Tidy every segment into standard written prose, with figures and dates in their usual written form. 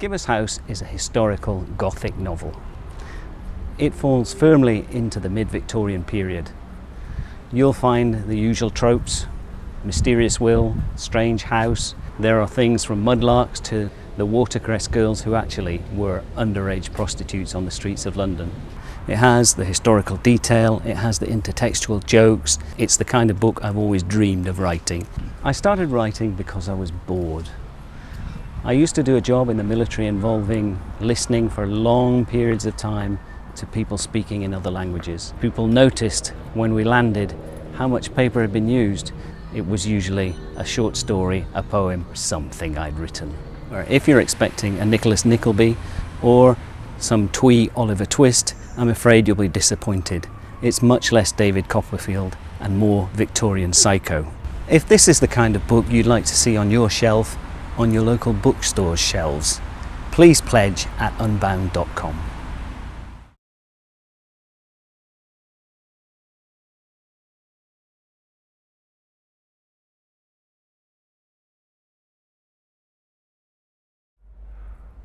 Gibber's House is a historical Gothic novel. It falls firmly into the mid-Victorian period. You'll find the usual tropes: mysterious will, strange house. There are things from mudlarks to the watercress girls who actually were underage prostitutes on the streets of London. It has the historical detail, it has the intertextual jokes. It's the kind of book I've always dreamed of writing. I started writing because I was bored. I used to do a job in the military involving listening for long periods of time to people speaking in other languages. People noticed when we landed how much paper had been used. It was usually a short story, a poem, something I'd written. Or if you're expecting a Nicholas Nickleby or some twee Oliver Twist, I'm afraid you'll be disappointed. It's much less David Copperfield and more Victorian Psycho. If this is the kind of book you'd like to see on your shelf, on your local bookstore's shelves, please pledge at unbound.com.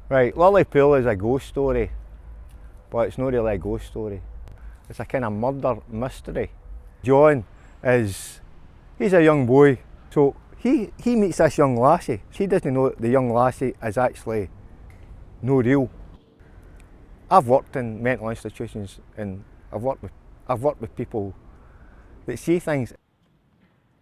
Right, Lily Pool is a ghost story, but it's not really a ghost story. It's a kind of murder mystery. John he's a young boy, so he meets this young lassie. She doesn't know the young lassie is actually no real. I've worked in mental institutions and I've worked with people that see things.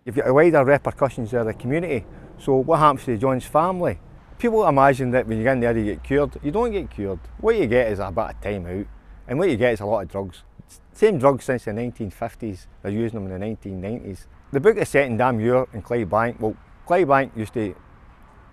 You've got a wider repercussions of the community. So what happens to John's family? People imagine that when you get in there you get cured. You don't get cured. What you get is a bit of time out, and what you get is a lot of drugs. Same drugs since the 1950s, they're using them in the 1990s. The book is set in Damure in Clydebank. Well, Clydebank used to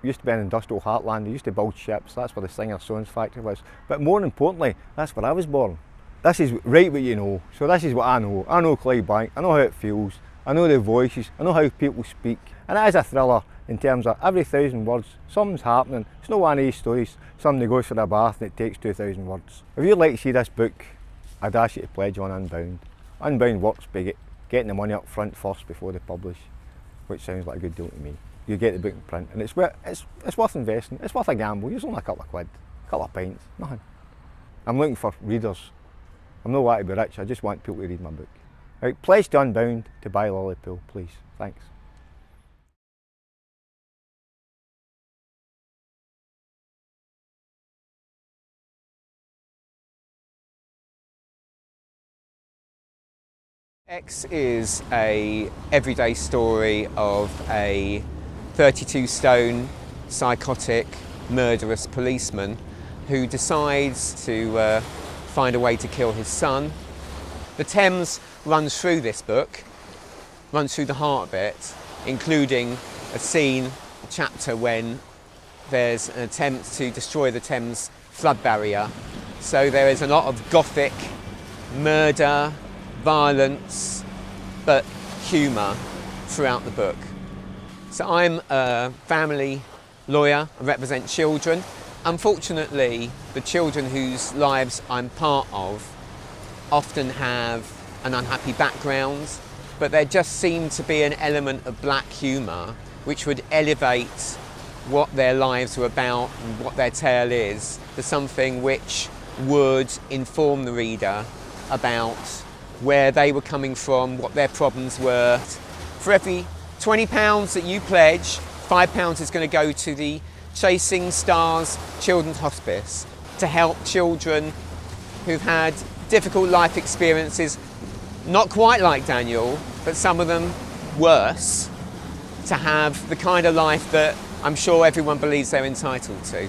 be an industrial heartland. They used to build ships. That's where the Singer Sons factory was. But more importantly, that's where I was born. This is right what you know. So this is what I know. I know Clydebank. I know how it feels. I know the voices. I know how people speak. And it is a thriller in terms of every 1,000 words, something's happening. It's not one of these stories. Somebody goes for a bath and it takes 2,000 words. If you'd like to see this book, I'd ask you to pledge on Unbound. Unbound works by getting the money up front first before they publish, which sounds like a good deal to me. You get the book in print, and it's worth investing. It's worth a gamble. It's only a couple of quid, a couple of pints, nothing. I'm looking for readers. I'm not wanting to be rich. I just want people to read my book. Right, pledge to Unbound to buy Lily Pool, please. Thanks. X is a everyday story of a 32-stone psychotic murderous policeman who decides to find a way to kill his son. The Thames runs through this book, runs through the heart of it, including a scene, a chapter when there's an attempt to destroy the Thames flood barrier. So there is a lot of gothic murder, violence, but humour throughout the book. So I'm a family lawyer, I represent children. Unfortunately, the children whose lives I'm part of often have an unhappy background, but there just seemed to be an element of black humour which would elevate what their lives were about and what their tale is to something which would inform the reader about where they were coming from, what their problems were. For every £20 that you pledge, £5 is going to go to the Chasing Stars Children's Hospice to help children who've had difficult life experiences, not quite like Daniel, but some of them worse, to have the kind of life that I'm sure everyone believes they're entitled to.